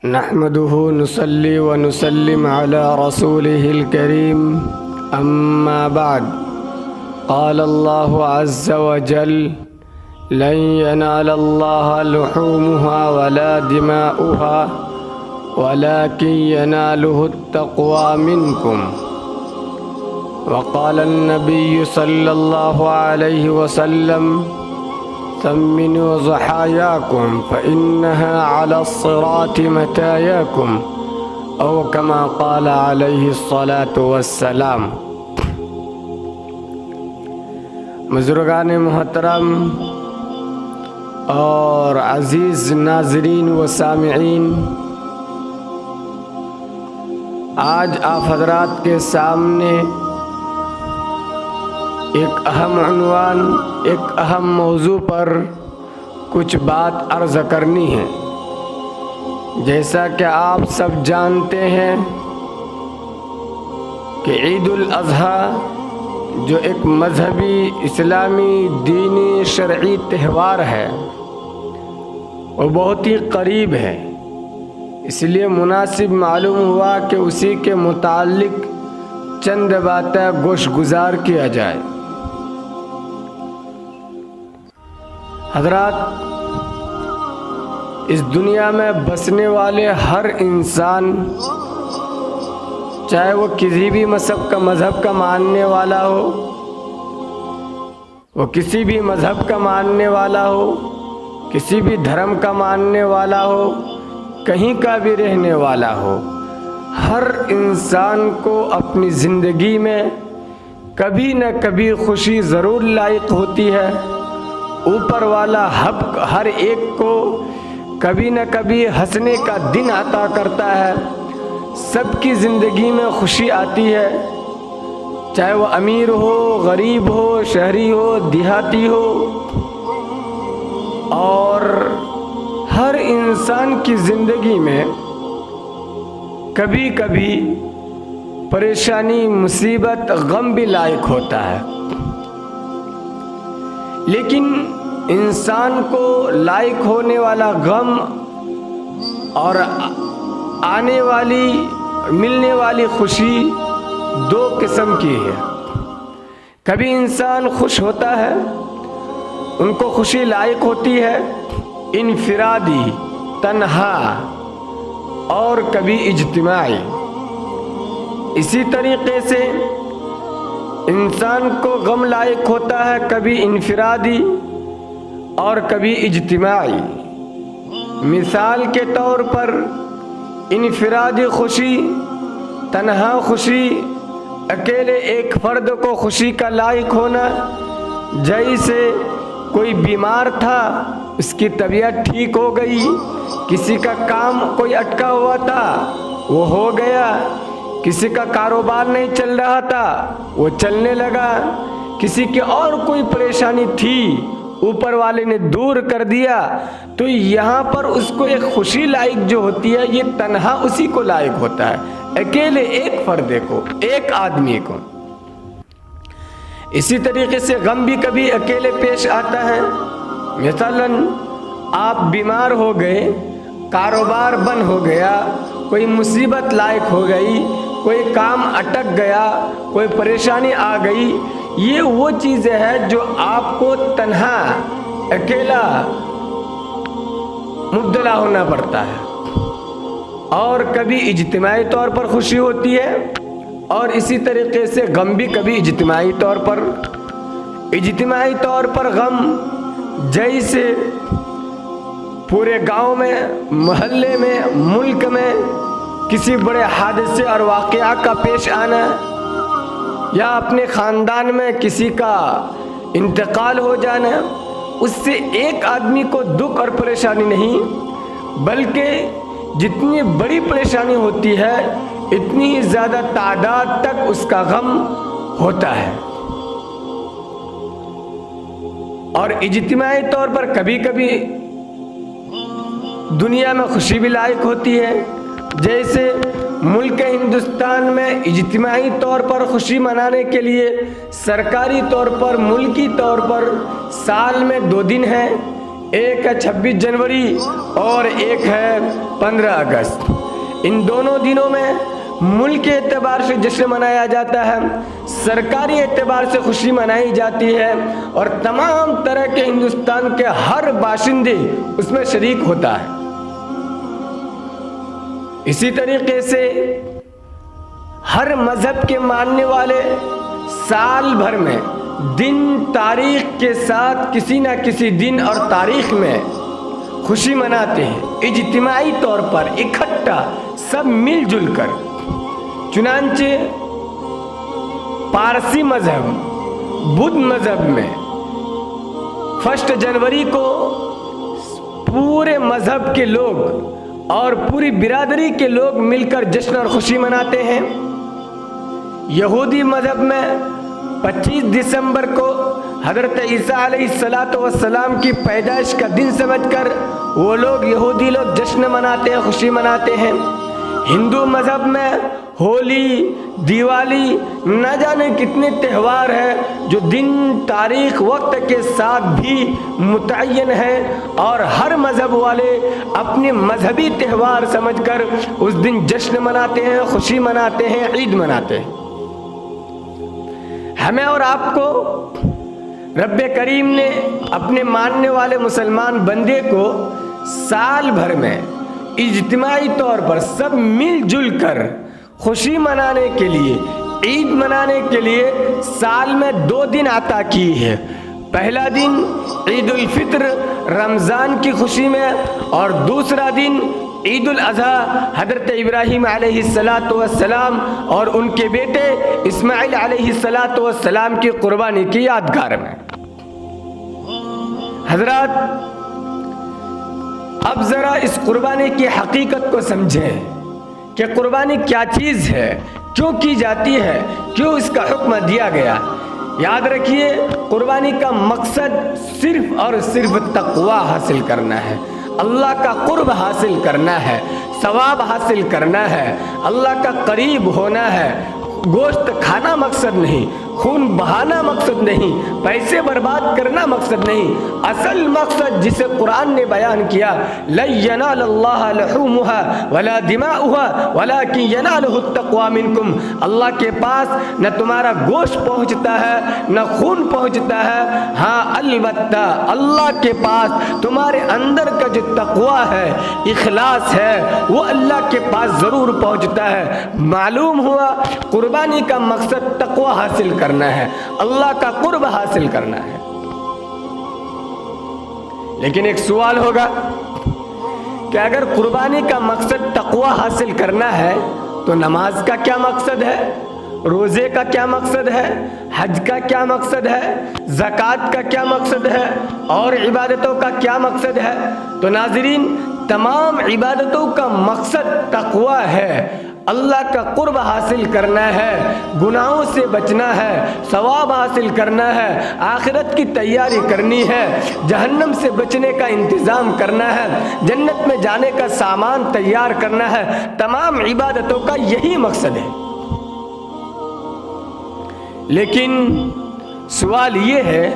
نحمده نصلي ونسلم على رسوله الكريم أما بعد. قال الله عز وجل: لن ينال الله لحومها ولا دماؤها ولكن يناله التقوى منكم. وقال النبي صلى الله عليه وسلم: ثمنوا ضحاياكم فإنها على الصراط متاياكم، أو كما قال عليه الصلاة والسلام. بزرگان محترم اور عزیز ناظرین و سامعین، آج آپ حضرات کے سامنے ایک اہم عنوان، ایک اہم موضوع پر کچھ بات عرض کرنی ہے. جیسا کہ آپ سب جانتے ہیں کہ عید الاضحیٰ جو ایک مذہبی اسلامی دینی شرعی تہوار ہے وہ بہت ہی قریب ہے، اس لیے مناسب معلوم ہوا کہ اسی کے متعلق چند باتیں گوش گزار کیا جائے. حضرات، اس دنیا میں بسنے والے ہر انسان، چاہے وہ کسی بھی مذہب کا ماننے والا ہو، وہ کسی بھی مذہب کا ماننے والا ہو، کسی بھی دھرم کا ماننے والا ہو، کہیں کا بھی رہنے والا ہو، ہر انسان کو اپنی زندگی میں کبھی نہ کبھی خوشی ضرور لاحق ہوتی ہے. اوپر والا حق ہر ایک کو کبھی نہ کبھی ہنسنے کا دن عطا کرتا ہے. سب کی زندگی میں خوشی آتی ہے، چاہے وہ امیر ہو، غریب ہو، شہری ہو، دیہاتی ہو، اور ہر انسان کی زندگی میں کبھی کبھی پریشانی، مصیبت، غم بھی لاحق ہوتا ہے. لیکن انسان کو لاحق ہونے والا غم اور آنے والی، ملنے والی خوشی دو قسم کی ہے. کبھی انسان خوش ہوتا ہے، ان کو خوشی لاحق ہوتی ہے انفرادی، تنہا، اور کبھی اجتماعی. اسی طریقے سے انسان کو غم لاحق ہوتا ہے کبھی انفرادی اور کبھی اجتماعی. مثال کے طور پر انفرادی خوشی، تنہا خوشی، اکیلے ایک فرد کو خوشی کا لاحق ہونا، جیسے کوئی بیمار تھا، اس کی طبیعت ٹھیک ہو گئی، کسی کا کام کوئی اٹکا ہوا تھا وہ ہو گیا، کسی کا کاروبار نہیں چل رہا تھا وہ چلنے لگا، کسی کی اور کوئی پریشانی تھی اوپر والے نے دور کر دیا. تو یہاں پر اس کو ایک خوشی لاحق جو ہوتی ہے، یہ تنہا اسی کو لاحق ہوتا ہے، اکیلے ایک فردے کو، ایک آدمی کو. اسی طریقے سے غم بھی کبھی اکیلے پیش آتا ہے. مثلا آپ بیمار ہو گئے، کاروبار بند ہو گیا، کوئی مصیبت لاحق ہو گئی، کوئی کام اٹک گیا، کوئی پریشانی آ گئی. یہ وہ چیزیں ہیں جو آپ کو تنہا، اکیلا مبتلا ہونا پڑتا ہے. اور کبھی اجتماعی طور پر خوشی ہوتی ہے، اور اسی طریقے سے غم بھی کبھی اجتماعی طور پر. اجتماعی طور پر غم جیسے پورے گاؤں میں، محلے میں، ملک میں کسی بڑے حادثے اور واقعہ کا پیش آنا، یا اپنے خاندان میں کسی کا انتقال ہو جانا، اس سے ایک آدمی کو دکھ اور پریشانی نہیں، بلکہ جتنی بڑی پریشانی ہوتی ہے اتنی ہی زیادہ تعداد تک اس کا غم ہوتا ہے. اور اجتماعی طور پر کبھی کبھی دنیا میں خوشی بھی لاحق ہوتی ہے. جیسے ملک ہندوستان میں اجتماعی طور پر خوشی منانے کے لیے سرکاری طور پر، ملکی طور پر سال میں 2 دن ہیں، ایک ہے 26 جنوری اور ایک ہے 15 اگست۔ ان دونوں دنوں میں ملک کے اعتبار سے جشن منایا جاتا ہے، سرکاری اعتبار سے خوشی منائی جاتی ہے، اور تمام طرح کے ہندوستان کے ہر باشندے اس میں شریک ہوتا ہے۔ اسی طریقے سے ہر مذہب کے ماننے والے سال بھر میں دن تاریخ کے ساتھ کسی نہ کسی دن اور تاریخ میں خوشی مناتے ہیں، اجتماعی طور پر اکٹھا سب مل جل کر۔ چنانچہ پارسی مذہب، بدھ مذہب میں 1 جنوری کو پورے مذہب کے لوگ اور پوری برادری کے لوگ مل کر جشن اور خوشی مناتے ہیں۔ یہودی مذہب میں 25 دسمبر کو حضرت عیسیٰ علیہ السلام کی پیدائش کا دن سمجھ کر وہ لوگ یہودی لوگ جشن مناتے ہیں، خوشی مناتے ہیں۔ ہندو مذہب میں ہولی، دیوالی، نہ جانے کتنے تہوار ہیں جو دن تاریخ وقت کے ساتھ بھی متعین ہیں، اور ہر مذہب والے اپنے مذہبی تہوار سمجھ کر اس دن جشن مناتے ہیں، خوشی مناتے ہیں، عید مناتے ہیں۔ ہمیں اور آپ کو رب کریم نے اپنے ماننے والے مسلمان بندے کو سال بھر میں اجتماعی طور پر سب مل جل کر خوشی منانے کے لیے، عید منانے کے لیے سال میں 2 دن عطا کی ہے۔ پہلا دن عید الفطر رمضان کی خوشی میں، اور دوسرا دن عید الاضحیٰ حضرت ابراہیم علیہ السلام اور ان کے بیٹے اسماعیل علیہ السلام کی قربانی کی یادگار میں۔ حضرات، اب ذرا اس قربانی کی حقیقت کو سمجھیں کہ قربانی کیا چیز ہے، کیوں کی جاتی ہے، کیوں اس کا حکم دیا گیا۔ یاد رکھیے، قربانی کا مقصد صرف اور صرف تقوی حاصل کرنا ہے، اللہ کا قرب حاصل کرنا ہے، ثواب حاصل کرنا ہے، اللہ کا قریب ہونا ہے۔ گوشت کھانا مقصد نہیں، خون بہانا مقصد نہیں، پیسے برباد کرنا مقصد نہیں۔ اصل مقصد جسے قرآن نے بیان کیا، لَن يَنَالَ اللَّهَ لُحُومُهَا وَلَا دِمَاؤُهَا وَلَكِنْ يَنَالُهُ التَّقْوَىٰ مِنكُمْ۔ اللہ کے پاس نہ تمہارا گوشت پہنچتا ہے نہ خون پہنچتا ہے، ہاں البتہ اللہ کے پاس تمہارے اندر کا جو تقویٰ ہے، اخلاص ہے، وہ اللہ کے پاس ضرور پہنچتا ہے۔ معلوم ہوا قربانی کا مقصد تقویٰ حاصل کرنا ہے، اللہ کا قرب حاصل کرنا ہے۔ لیکن ایک سوال ہوگا کہ اگر قربانی کا مقصد تقویٰ حاصل کرنا ہے تو نماز کا کیا مقصد ہے، روزے کا کیا مقصد ہے، حج کا کیا مقصد ہے، زکوٰۃ کا کیا مقصد ہے، اور عبادتوں کا کیا مقصد ہے؟ تو ناظرین، تمام عبادتوں کا مقصد تقویٰ ہے، اللہ کا قرب حاصل کرنا ہے، گناہوں سے بچنا ہے، ثواب حاصل کرنا ہے، آخرت کی تیاری کرنی ہے، جہنم سے بچنے کا انتظام کرنا ہے، جنت میں جانے کا سامان تیار کرنا ہے۔ تمام عبادتوں کا یہی مقصد ہے۔ لیکن سوال یہ ہے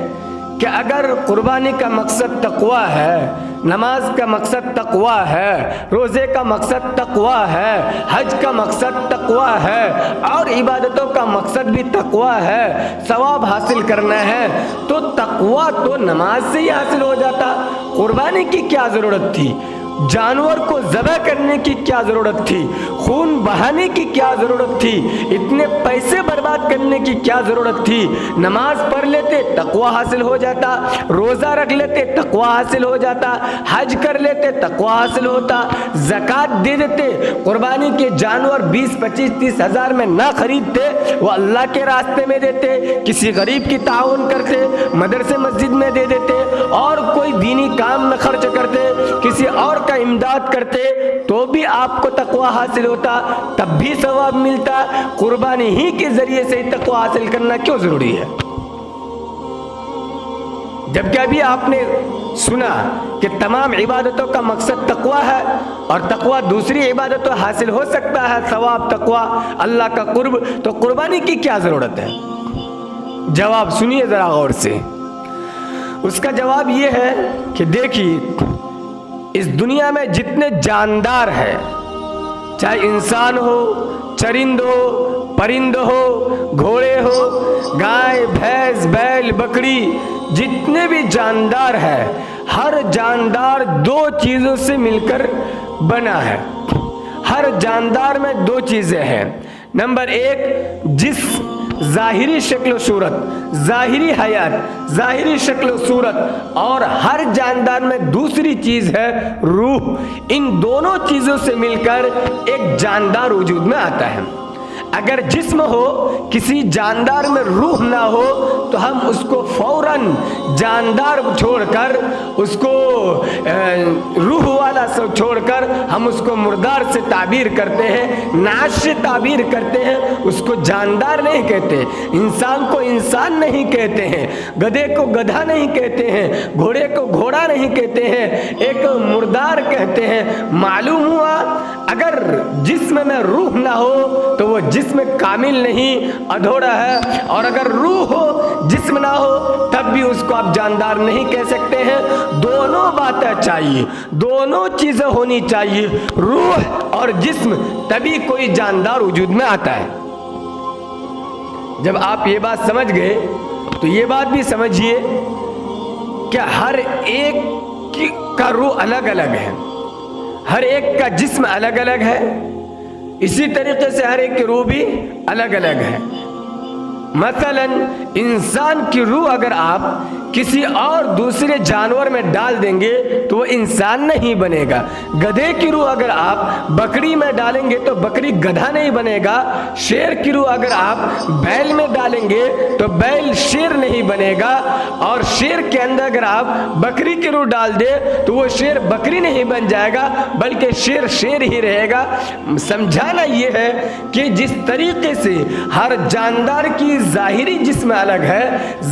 کہ اگر قربانی کا مقصد تقویٰ ہے، نماز کا مقصد تقویٰ ہے، روزے کا مقصد تقویٰ ہے، حج کا مقصد تقویٰ ہے، اور عبادتوں کا مقصد بھی تقویٰ ہے، ثواب حاصل کرنا ہے، تو تقویٰ تو نماز سے ہی حاصل ہو جاتا۔ قربانی کی کیا ضرورت تھی؟ جانور کو ذبح کرنے کی کیا ضرورت تھی؟ خون بہانے کی کیا ضرورت تھی؟ اتنے پیسے برباد کرنے کی کیا ضرورت تھی؟ نماز پڑھ لیتے تقویٰ حاصل ہو جاتا، روزہ رکھ لیتے تقویٰ حاصل ہو جاتا، حج کر لیتے تقویٰ حاصل ہوتا، زکوٰۃ دے دیتے، قربانی کے جانور 20، 25، 30 ہزار میں نہ خریدتے، وہ اللہ کے راستے میں دیتے، کسی غریب کی تعاون کرتے، مدرسے مسجد میں دے دیتے، اور کوئی دینی کام میں خرچ کرتے، کسی اور کا امداد کرتے، تو بھی آپ کو تقویٰ حاصل ہوتا، تب بھی ثواب ملتا۔ قربانی ہی کے ذریعے سے تقویٰ حاصل کرنا کیوں ضروری ہے؟ جبکہ ابھی آپ نے سنا کہ تمام عبادتوں کا مقصد تقویٰ ہے، اور تقویٰ دوسری عبادتوں حاصل ہو سکتا ہے، ثواب، تقویٰ، اللہ کا قرب، تو قربانی کی کیا ضرورت ہے؟ جواب سنیے ذرا غور سے۔ اس کا جواب یہ ہے کہ دیکھیے اس دنیا میں جتنے جاندار ہیں، چاہے انسان ہو، چرند ہو، پرند ہو، گھوڑے ہو، گائے، بھینس، بیل، بکری، جتنے بھی جاندار ہیں، ہر جاندار دو چیزوں سے مل کر بنا ہے۔ ہر جاندار میں دو چیزیں ہیں۔ نمبر ایک، جسم، ظاہری شکل و صورت، ظاہری حیات، ظاہری شکل و صورت، اور ہر جاندار میں دوسری چیز ہے روح۔ ان دونوں چیزوں سے مل کر ایک جاندار وجود میں آتا ہے۔ اگر جسم ہو، کسی جاندار میں روح نہ ہو تو ہم اس کو فوراً جاندار چھوڑ کر، اس کو روح والا سے چھوڑ کر ہم اس کو مردار سے تعبیر کرتے ہیں، نعش سے تعبیر کرتے ہیں، اس کو جاندار نہیں کہتے، انسان کو انسان نہیں کہتے ہیں، گدھے کو گدھا نہیں کہتے ہیں، گھوڑے کو گھوڑا نہیں کہتے ہیں، ایک مردار کہتے ہیں۔ معلوم ہوا اگر جسم میں روح نہ ہو تو وہ جسم کامل نہیں، ادھورا ہے، اور اگر روح ہو جسم نہ ہو تب بھی اس کو آپ جاندار نہیں کہہ سکتے ہیں۔ دونوں باتیں چاہیے، دونوں چیزیں ہونی چاہیے، روح اور جسم، تبھی کوئی جاندار وجود میں آتا ہے۔ جب آپ یہ بات سمجھ گئے تو یہ بات بھی سمجھیے کہ ہر ایک کا روح الگ الگ ہے، ہر ایک کا جسم الگ الگ ہے، اسی طریقے سے ہر ایک کی روح بھی الگ الگ ہے۔ مثلا انسان کی روح اگر آپ کسی اور دوسرے جانور میں ڈال دیں گے تو وہ انسان نہیں بنے گا۔ گدھے کی روح اگر آپ بکری میں ڈالیں گے تو بکری گدھا نہیں بنے گا۔ شیر کی روح اگر آپ بیل میں ڈالیں گے تو بیل شیر نہیں بنے گا، اور شیر کے اندر اگر آپ بکری کی روح ڈال دیں تو وہ شیر بکری نہیں بن جائے گا، بلکہ شیر شیر ہی رہے گا۔ سمجھانا یہ ہے کہ جس طریقے سے ہر جاندار کی ظاہری جسم الگ ہے،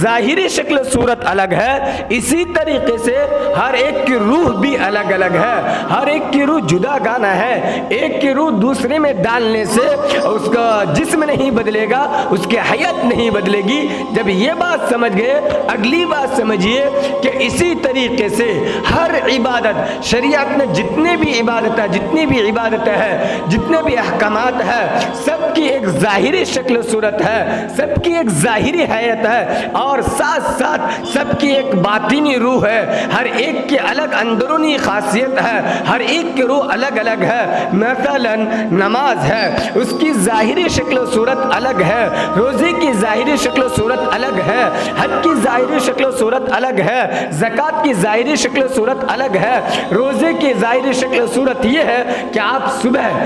ظاہری شکل صورت الگ ہے، اسی طریقے سے ہر ایک کی روح بھی الگ الگ ہے، ہر ایک کی روح جدا گانا ہے۔ ایک کی روح دوسرے میں ڈالنے سے اس کا جسم نہیں بدلے گا، اس کی حیات نہیں بدلے گی۔ جب یہ بات سمجھ گئے، اگلی بات سمجھیے کہ اسی طریقے سے ہر عبادت، شریعت میں جتنے بھی عبادتیں ہیں، جتنے بھی احکامات ہیں، سب کی ایک ظاہری شکل و صورت ہے، سب کی ایک ظاہری حیات ہے، اور ساتھ ساتھ سب کی ایک باطنی روح ہے۔ ہر ایک کی الگ اندرونی خاصیت ہے، ہر ایک کی روح الگ الگ ہے۔ مثلا نماز ہے، اس کی ظاہری شکل و صورت الگ ہے، روزے کی ظاہری شکل و صورت الگ ہے، حج کی ظاہری شکل و صورت الگ ہے، زکوٰۃ کی ظاہری شکل و صورت الگ ہے۔ روزے کی ظاہری شکل و صورت یہ ہے کہ آپ صبح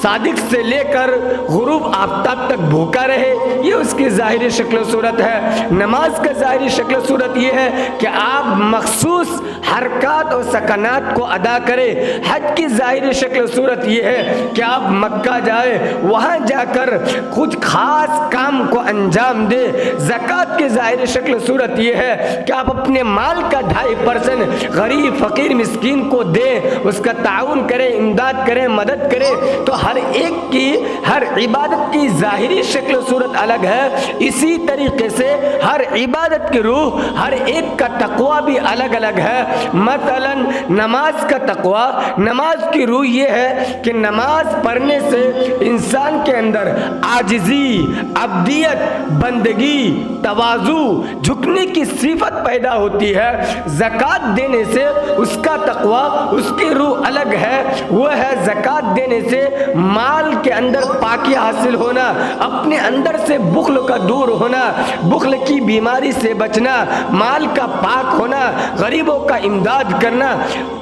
صادق سے لے کر غروب آفتاب تک بھوکا رہے، یہ اس کی ظاہری شکل و صورت ہے۔ نماز کا ظاہری شکل و صورت یہ ہے کہ آپ مخصوص حرکات اور سکنات کو ادا کرے۔ حج کی ظاہری شکل و صورت یہ ہے کہ آپ مکہ جائے، وہاں جا کر کچھ خاص کام کو انجام دے۔ زکوٰۃ کی ظاہری شکل و صورت یہ ہے کہ آپ اپنے مال کا 2.5% غریب فقیر مسکین کو دیں، اس کا تعاون کریں، امداد کریں، مدد کریں۔ تو ہر ایک کی، ہر عبادت کی ظاہری شکل و صورت الگ ہے، اسی طریقے سے ہر عبادت کی روح، ہر ایک کا تقوی بھی الگ الگ ہے۔ مثلا نماز کا تقوی، نماز کی روح یہ ہے کہ نماز پڑھنے سے انسان کے اندر عاجزی، عبدیت، بندگی، تواضع، جھکنے کی صفت پیدا ہوتی ہے۔ زکوٰۃ دینے سے اس کا تقوی، اس کی روح الگ ہے، وہ ہے زکوٰۃ دینے سے مال کے اندر پاکی حاصل ہونا، اپنے اندر سے بخل کا دور ہونا، بخل کی بیماری سے بچنا، مال کا پاک ہونا، غریبوں کا امداد کرنا۔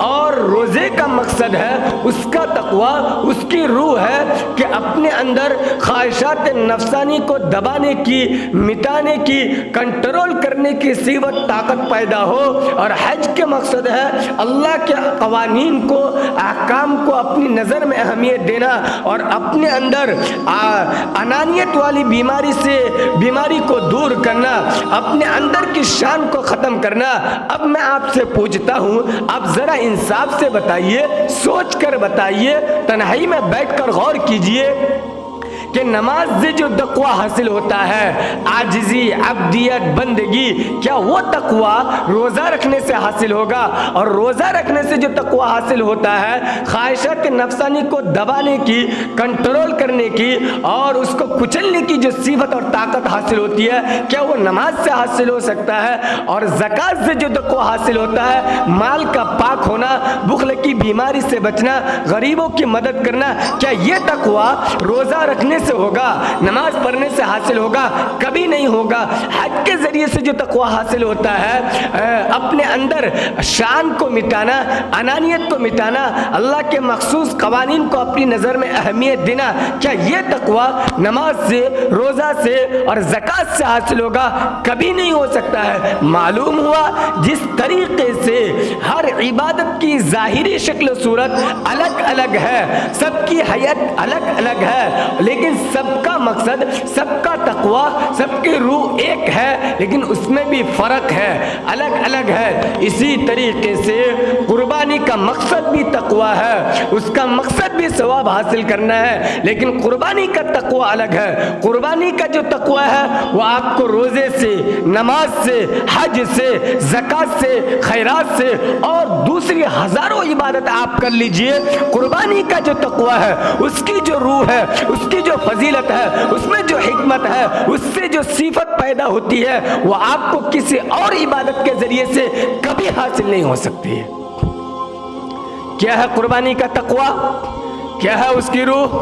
اور روزے کا مقصد ہے، اس کا تقوی، اس کی روح ہے کہ اپنے اندر خواہشات نفسانی کو دبانے کی، مٹانے کی، کنٹرول کرنے کی صفت طاقت پیدا ہو۔ اور حج کے مقصد ہے اللہ کے قوانین کو، احکام کو اپنی نظر میں اہمیت دینا، اور اپنے اندر انانیت والی بیماری کو دور کرنا، اپنے اندر کی شان کو ختم کرنا۔ اب میں آپ سے پوچھتا ہوں، آپ ذرا انصاف سے بتائیے، سوچ کر بتائیے، تنہائی میں بیٹھ کر غور کیجئے کہ نماز سے جو تقوی حاصل ہوتا ہے، عاجزی، عبدیت، بندگی، کیا وہ تقوی روزہ رکھنے سے حاصل ہوگا؟ اور روزہ رکھنے سے جو تقوی حاصل ہوتا ہے، خواہشات نفسانی کو دبانے کی، کنٹرول کرنے کی اور اس کو کچلنے کی جو صفت اور طاقت حاصل ہوتی ہے، کیا وہ نماز سے حاصل ہو سکتا ہے؟ اور زکات سے جو تقوی حاصل ہوتا ہے، مال کا پاک ہونا، بخل کی بیماری سے بچنا، غریبوں کی مدد کرنا، کیا یہ تقوی روزہ رکھنے سے ہوگا، نماز پڑھنے سے حاصل ہوگا؟ کبھی نہیں ہوگا۔ حج کے ذریعے سے جو تقوی حاصل ہوتا ہے، اپنے اندر شان کو مٹانا، انانیت کو مٹانا، اللہ کے مخصوص قوانین کو اپنی نظر میں اہمیت دینا، کیا یہ تقوی نماز سے، روزہ سے اور زکات سے حاصل ہوگا؟ کبھی نہیں ہو سکتا ہے۔ معلوم ہوا جس طریقے سے ہر عبادت کی ظاہری شکل و صورت الگ الگ ہے، سب کی حیت الگ الگ ہے، لیکن سب کا مقصد، سب کا تقوی، سب کی روح ایک ہے، لیکن اس میں بھی فرق ہے، الگ الگ ہے۔ اسی طریقے سے قربانی کا مقصد بھی تقوی ہے، اس کا مقصد بھی ثواب حاصل کرنا ہے، لیکن قربانی کا تقوی الگ ہے۔ قربانی کا جو تقوی ہے وہ آپ کو روزے سے، نماز سے، حج سے، زکات سے، خیرات سے اور دوسری ہزاروں عبادت آپ کر لیجئے، قربانی کا جو تقوی ہے، اس کی جو روح ہے، اس کی جو فضیلت ہے، اس میں جو حکمت ہے، اس سے جو صفت پیدا ہوتی ہے، وہ آپ کو کسی اور عبادت کے ذریعے سے کبھی حاصل نہیں ہو سکتی ہے۔ کیا ہے قربانی کا تقوی؟ کیا ہے اس کی روح؟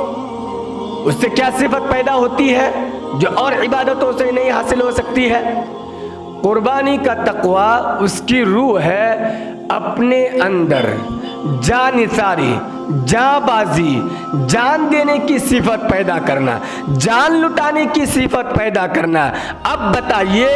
اس سے کیا صفت پیدا ہوتی ہے جو اور عبادتوں سے نہیں حاصل ہو سکتی ہے؟ قربانی کا تقوی اس کی روح ہے اپنے اندر جان نثاری، جان بازی، جان دینے کی صفت پیدا کرنا، جان لٹانے کی صفت پیدا کرنا۔ اب بتائیے،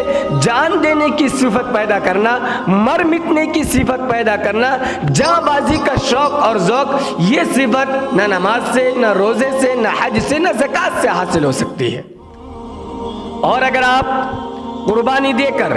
جان دینے کی صفت پیدا کرنا، مر مٹنے کی صفت پیدا کرنا، جان بازی کا شوق اور ذوق، یہ صفت نہ نماز سے، نہ روزے سے، نہ حج سے، نہ زکات سے حاصل ہو سکتی ہے۔ اور اگر آپ قربانی دے کر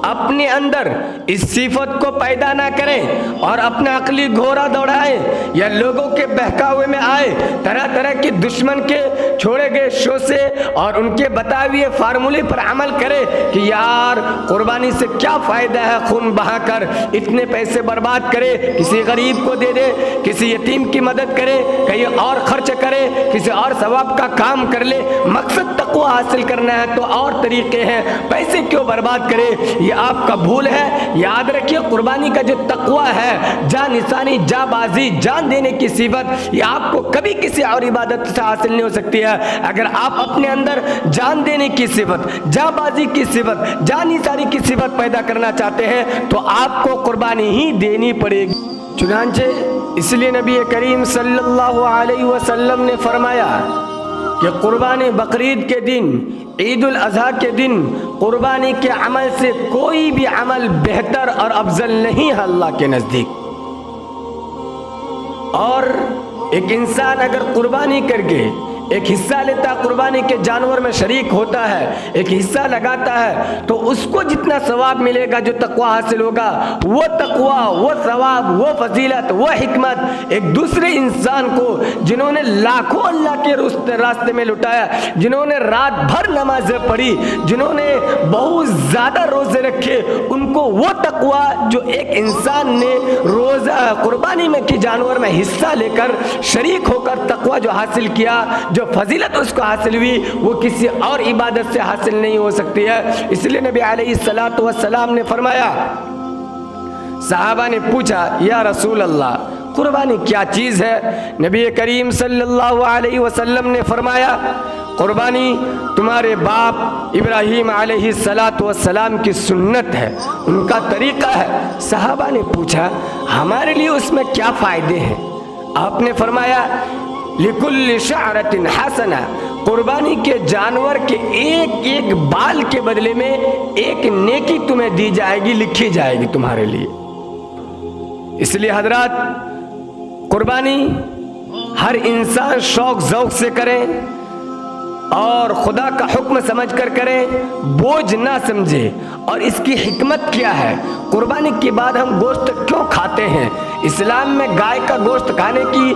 اپنے اندر اس صفت کو پیدا نہ کریں اور اپنا عقلی گھوڑا دوڑائیں یا لوگوں کے بہکاوے میں آئے، طرح طرح کے دشمن کے چھوڑے گئے شوسے اور ان کے بتائے ہوئے فارمولے پر عمل کرے کہ یار قربانی سے کیا فائدہ ہے، خون بہا کر اتنے پیسے برباد کرے، کسی غریب کو دے دے، کسی یتیم کی مدد کرے، کہیں اور خرچ کرے، کسی اور ثواب کا کام کر لے، مقصد تقوی حاصل کرنا ہے تو اور طریقے ہیں، پیسے کیوں برباد کرے؟ یہ آپ کا بھول ہے۔ یاد رکھیے، قربانی کا جو تقوی ہے، جان نثانی، جان بازی، جان دینے کی صفت، یہ آپ کو کبھی کسی اور عبادت سے حاصل نہیں ہو سکتی ہے۔ اگر آپ اپنے اندر جان دینے کی صفت، جان بازی کی صفت، جان نثاری کی صفت پیدا کرنا چاہتے ہیں تو آپ کو قربانی ہی دینی پڑے گی۔ چنانچہ اس لیے نبی کریم صلی اللہ علیہ وسلم نے فرمایا کہ قربانی بقرعید کے دن، عید الاضحیٰ کے دن قربانی کے عمل سے کوئی بھی عمل بہتر اور افضل نہیں ہے اللہ کے نزدیک۔ اور ایک انسان اگر قربانی کر کے ایک حصہ لیتا ہے، قربانی کے جانور میں شریک ہوتا ہے، ایک حصہ لگاتا ہے، تو اس کو جتنا ثواب ملے گا، جو تقوی حاصل ہوگا، وہ تقوی، وہ ثواب، وہ فضیلت، وہ حکمت ایک دوسرے انسان کو جنہوں نے لاکھوں اللہ کے راستے میں لٹایا، جنہوں نے رات بھر نمازیں پڑھی، جنہوں نے بہت زیادہ روزے رکھے، ان کو وہ تقوی جو ایک انسان نے روزہ قربانی میں کی جانور میں حصہ لے کر شریک ہو کر تقوی جو حاصل کیا، جو فضیلت اس کو حاصل ہوئی، وہ کسی اور عبادت سے حاصل نہیں ہو سکتی ہے۔ اس لیے نبی علیہ السلام نے فرمایا، صحابہ نے پوچھا یا رسول اللہ قربانی کیا چیز ہے؟ نبی کریم صلی اللہ علیہ وسلم نے فرمایا، قربانی تمہارے باپ ابراہیم علیہ السلام کی سنت ہے، ان کا طریقہ ہے۔ صحابہ نے پوچھا ہمارے لیے اس میں کیا فائدے ہیں؟ آپ نے فرمایا لِكُلِّ شَعْرَةٍ حَسَنَةٍ، قربانی کے جانور کے ایک ایک بال کے بدلے میں ایک نیکی تمہیں دی جائے گی، لکھی جائے گی تمہارے لیے۔ اس لیے حضرات، قربانی ہر انسان شوق ذوق سے کریں اور خدا کا حکم سمجھ کر کریں، بوجھ نہ سمجھے۔ اور اس کی حکمت کیا ہے؟ قربانی کے بعد ہم گوشت کیوں کھاتے ہیں؟ اسلام میں گائے کا گوشت کھانے کی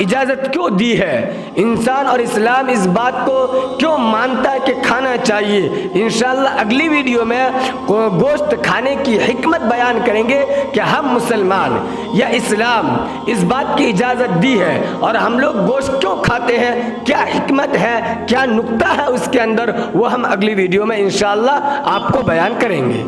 اجازت کیوں دی ہے، انسان اور اسلام اس بات کو کیوں مانتا ہے کہ کھانا چاہیے۔ انشاءاللہ اگلی ویڈیو میں گوشت کھانے کی حکمت بیان کریں گے کہ ہم مسلمان یا اسلام اس بات کی اجازت دی ہے اور ہم لوگ گوشت کیوں کھاتے ہیں، کیا حکمت ہے، کیا نکتہ ہے اس کے اندر، وہ ہم اگلی ویڈیو میں انشاءاللہ آپ کو بیان کریں گے۔